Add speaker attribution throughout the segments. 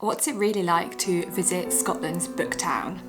Speaker 1: What's it really like to visit Scotland's Booktown?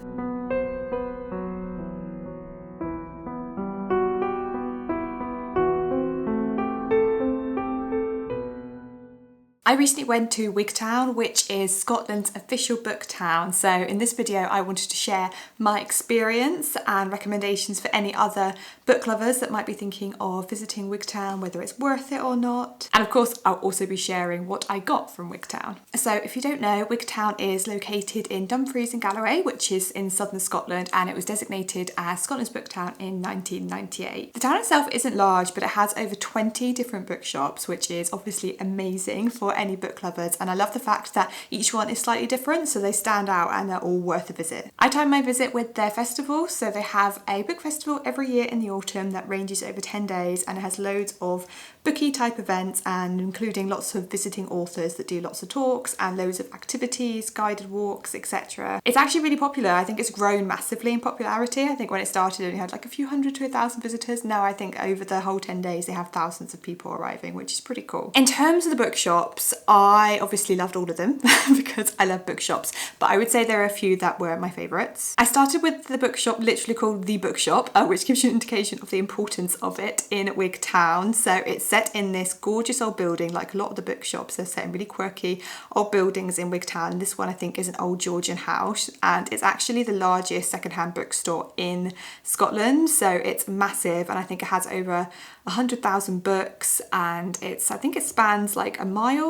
Speaker 1: I recently went to Wigtown, which is Scotland's official book town. So in this video, I wanted to share my experience and recommendations for any other book lovers that might be thinking of visiting Wigtown, whether it's worth it or not. And of course, I'll also be sharing what I got from Wigtown. So if you don't know, Wigtown is located in Dumfries and Galloway, which is in southern Scotland, and it was designated as Scotland's book town in 1998. The town itself isn't large, but it has over 20 different bookshops, which is obviously amazing for any book lovers, and I love the fact that each one is slightly different, so they stand out and they're all worth a visit. I timed my visit with their festival, so they have a book festival every year in the autumn that ranges over 10 days, and it has loads of booky type events, and including lots of visiting authors that do lots of talks and loads of activities, guided walks, etc. It's actually really popular. I think it's grown massively in popularity. I think when it started it only had like a few hundred to 1,000 visitors. Now I think over the whole 10 days they have thousands of people arriving, which is pretty cool. In terms of the bookshops, I obviously loved all of them because I love bookshops, but I would say there are a few that were my favourites. I started with the bookshop literally called The Bookshop, which gives you an indication of the importance of it in Wigtown. So it's set in this gorgeous old building, like a lot of the bookshops are set in really quirky old buildings in Wigtown. This one I think is an old Georgian house, and it's actually the largest secondhand bookstore in Scotland. So it's massive, and I think it has over 100,000 books, and I think it spans like a mile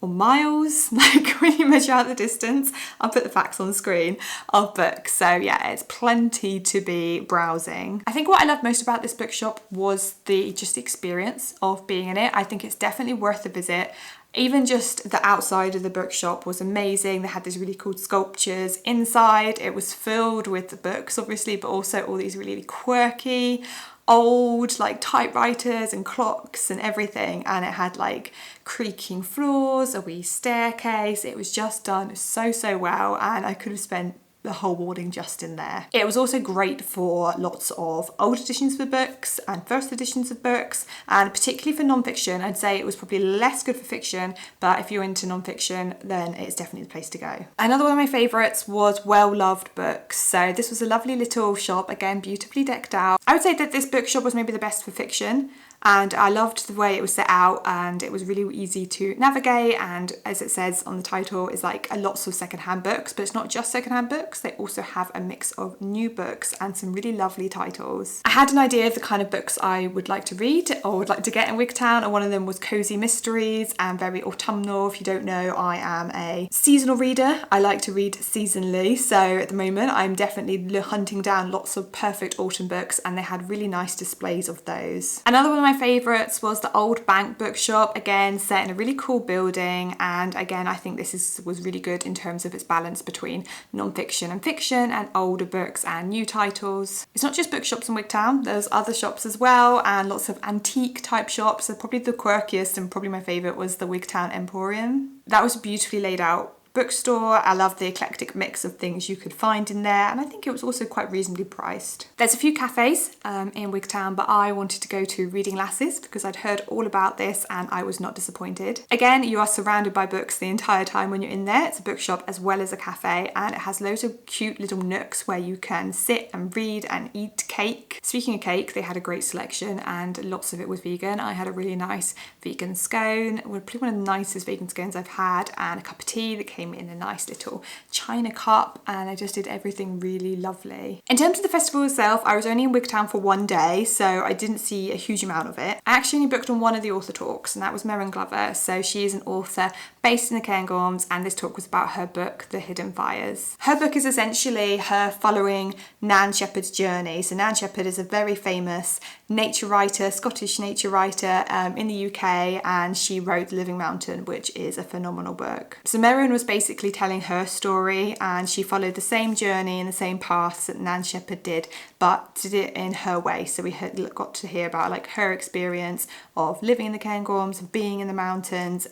Speaker 1: or miles, like when you measure out the distance. I'll put the facts on the screen of books. So yeah, it's plenty to be browsing. I think what I loved most about this bookshop was the experience of being in it. I think it's definitely worth a visit. Even just the outside of the bookshop was amazing. They had these really cool sculptures inside. It was filled with the books, obviously, but also all these really quirky old like typewriters and clocks and everything, and it had like creaking floors, a wee staircase. It was just done so well, and I could have spent the whole morning just in there. It was also great for lots of old editions of the books and first editions of books, and particularly for non-fiction. I'd say it was probably less good for fiction, but if you're into non-fiction, then it's definitely the place to go. Another one of my favourites was Well Loved Books. So this was a lovely little shop, again beautifully decked out. I would say that this bookshop was maybe the best for fiction, and I loved the way it was set out, and it was really easy to navigate, and as it says on the title, is like lots of secondhand books, but it's not just secondhand books. They also have a mix of new books and some really lovely titles. I had an idea of the kind of books I would like to read or would like to get in Wigtown, and one of them was cozy mysteries and very autumnal. If you don't know, I am a seasonal reader. I like to read seasonally, so at the moment I'm definitely hunting down lots of perfect autumn books, and they had really nice displays of those. Another one of my favourites was the Old Bank Bookshop, again set in a really cool building, and again I think this was really good in terms of its balance between non-fiction and fiction and older books and new titles. It's not just bookshops in Wigtown, there's other shops as well, and lots of antique type shops. So probably the quirkiest and probably my favourite was the Wigtown Emporium. That was beautifully laid out bookstore. I love the eclectic mix of things you could find in there, and I think it was also quite reasonably priced. There's a few cafes in Wigtown, but I wanted to go to Reading Lasses because I'd heard all about this and I was not disappointed. Again, you are surrounded by books the entire time when you're in there. It's a bookshop as well as a cafe, and it has loads of cute little nooks where you can sit and read and eat cake. Speaking of cake, they had a great selection and lots of it was vegan. I had a really nice vegan scone, probably one of the nicest vegan scones I've had, and a cup of tea that came in a nice little china cup, and I just did everything really lovely. In terms of the festival itself, I was only in Wigtown for one day, so I didn't see a huge amount of it. I actually only booked on one of the author talks, and that was Meryn Glover. So she is an author based in the Cairngorms, and this talk was about her book, The Hidden Fires. Her book is essentially her following Nan Shepherd's journey. So Nan Shepherd is a very famous nature writer, Scottish nature writer in the UK, and she wrote The Living Mountain, which is a phenomenal book. So Meryn was basically telling her story, and she followed the same journey and the same paths that Nan Shepherd did, but did it in her way. So we got to hear about like her experience of living in the Cairngorms, of being in the mountains,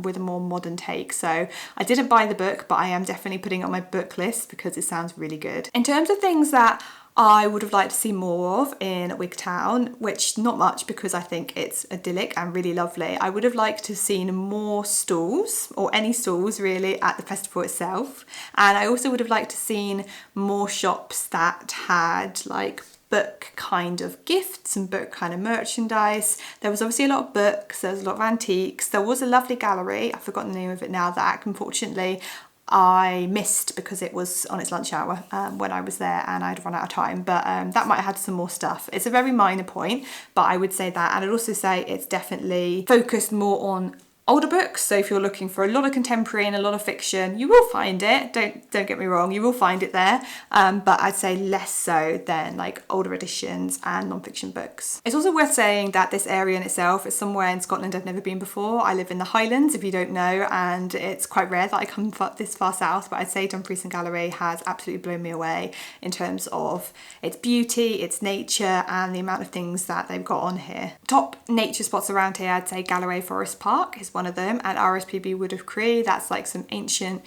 Speaker 1: with a more modern take. So I didn't buy the book, but I am definitely putting it on my book list because it sounds really good. In terms of things that I would have liked to see more of in Wigtown, which not much because I think it's idyllic and really lovely. I would have liked to have seen more stalls, or any stalls really, at the festival itself. And I also would have liked to have seen more shops that had like book kind of gifts and book kind of merchandise. There was obviously a lot of books, there was a lot of antiques. There was a lovely gallery, I've forgotten the name of it now, that unfortunately I missed because it was on its lunch hour when I was there and I'd run out of time, but that might have had some more stuff. It's a very minor point, but I would say that, and I'd also say it's definitely focused more on older books. So if you're looking for a lot of contemporary and a lot of fiction, you will find it. Don't get me wrong, you will find it there. But I'd say less so than like older editions and non-fiction books. It's also worth saying that this area in itself is somewhere in Scotland I've never been before. I live in the Highlands, if you don't know, and it's quite rare that I come this far south, but I'd say Dumfries and Gallery has absolutely blown me away in terms of its beauty, its nature, and the amount of things that they've got on here. Top nature spots around here, I'd say Galloway Forest Park is one of them, and RSPB Wood of Cree. That's like some ancient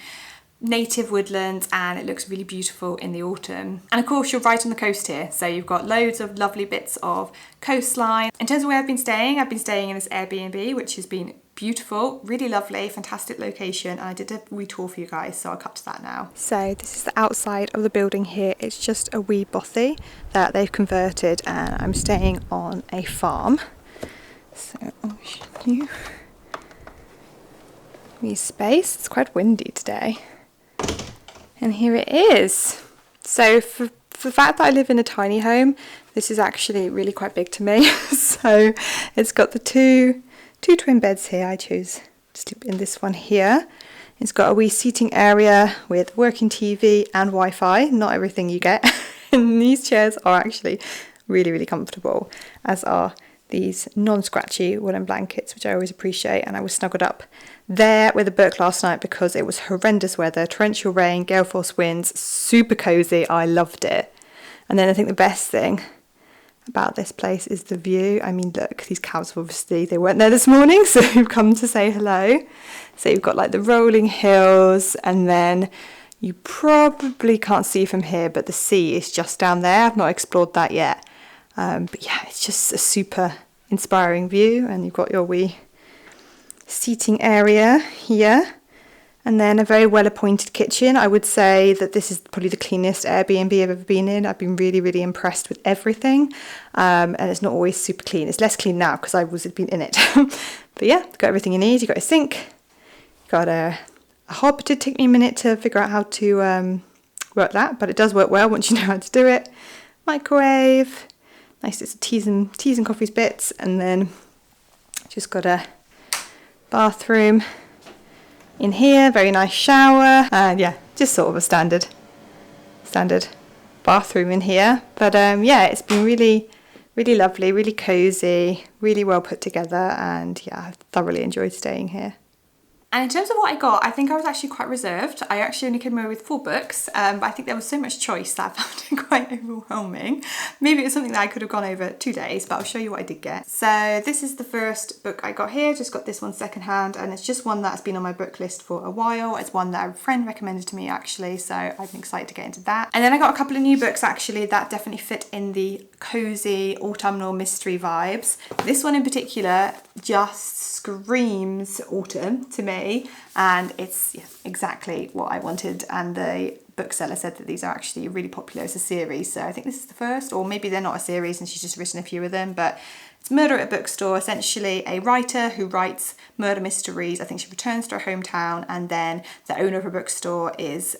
Speaker 1: native woodlands and it looks really beautiful in the autumn. And of course you're right on the coast here, so you've got loads of lovely bits of coastline. In terms of where I've been staying in this Airbnb, which has been beautiful, really lovely, fantastic location, and I did a wee tour for you guys, so I'll cut to that now. So this is the outside of the building here. It's just a wee bothy that they've converted, and I'm staying on a farm. So I'll show you wee space. It's quite windy today. And here it is. So for the fact that I live in a tiny home, this is actually really quite big to me. So it's got the two twin beds here. I chose to sleep in this one here. It's got a wee seating area with working TV and Wi-Fi. Not everything you get. And these chairs are actually really, really comfortable, as are these non-scratchy woolen blankets, which I always appreciate. And I was snuggled up there with a book last night because it was horrendous weather, torrential rain, gale force winds, super cozy. I loved it. And then I think the best thing about this place is the view. I mean, look, these cows obviously, they weren't there this morning, so you've come to say hello. So you've got like the rolling hills, and then you probably can't see from here, but the sea is just down there. I've not explored that yet. But yeah, it's just a super inspiring view, and you've got your wee seating area here, and then a very well appointed kitchen. I would say that this is probably the cleanest Airbnb I've ever been in. I've been really, really impressed with everything, and it's not always super clean. It's less clean now because I was been in it. But yeah, got everything you need. You've got a sink, got a hob. It did take me a minute to figure out how to work that, but it does work well once you know how to do it. Microwave, nice little teas and coffees bits, and then just got a bathroom in here, very nice shower, and yeah, just sort of a standard bathroom in here. But yeah, it's been really, really lovely, really cozy, really well put together, and yeah, I've thoroughly enjoyed staying here. And in terms of what I got, I think I was actually quite reserved. I actually only came away with 4 books, but I think there was so much choice that I found it quite overwhelming. Maybe it's something that I could have gone over 2 days, but I'll show you what I did get. So this is the first book I got here. Just got this one secondhand, and it's just one that's been on my book list for a while. It's one that a friend recommended to me actually, so I've been excited to get into that. And then I got a couple of new books actually that definitely fit in the cozy autumnal mystery vibes. This one in particular just screams autumn to me, and it's exactly what I wanted, and the bookseller said that these are actually really popular as a series, so I think this is the first, or maybe they're not a series and she's just written a few of them, but it's Murder at a Bookstore, essentially a writer who writes murder mysteries. I think she returns to her hometown, and then the owner of a bookstore is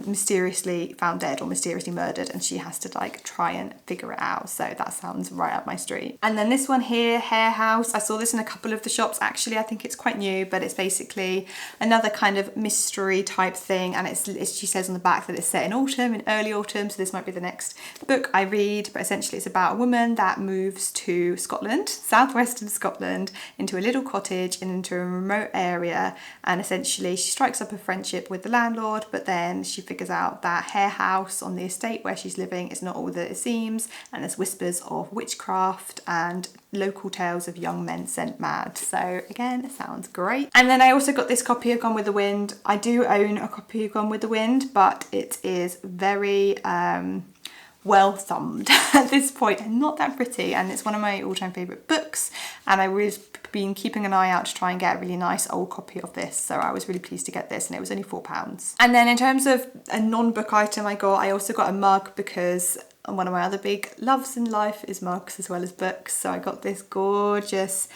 Speaker 1: mysteriously found dead or mysteriously murdered, and she has to like try and figure it out. So that sounds right up my street. And then this one here, Hare House, I saw this in a couple of the shops actually. I think it's quite new, but it's basically another kind of mystery type thing, and she says on the back that it's set in autumn, in early autumn, so this might be the next book I read. But essentially it's about a woman that moves to Scotland, southwestern Scotland, into a little cottage and into a remote area, and essentially she strikes up a friendship with the landlord, but then when she figures out that Hare House on the estate where she's living is not all that it seems, and there's whispers of witchcraft and local tales of young men sent mad. So again, it sounds great. And then I also got this copy of Gone with the Wind. I do own a copy of Gone with the Wind, but it is very well thumbed at this point and not that pretty, and it's one of my all-time favourite books, and I was been keeping an eye out to try and get a really nice old copy of this, so I was really pleased to get this, and it was only £4. And then in terms of a non-book item I also got a mug, because one of my other big loves in life is mugs as well as books. So I got this gorgeous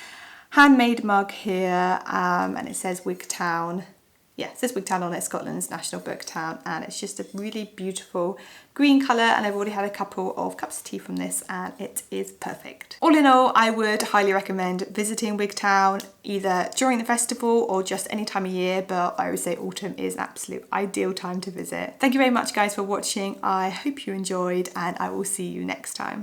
Speaker 1: handmade mug here, and it says Wigtown. Yeah, it says Wigtown on it, Scotland's national book town, and it's just a really beautiful green colour, and I've already had a couple of cups of tea from this and it is perfect. All in all, I would highly recommend visiting Wigtown either during the festival or just any time of year, but I would say autumn is an absolute ideal time to visit. Thank you very much guys for watching. I hope you enjoyed, and I will see you next time.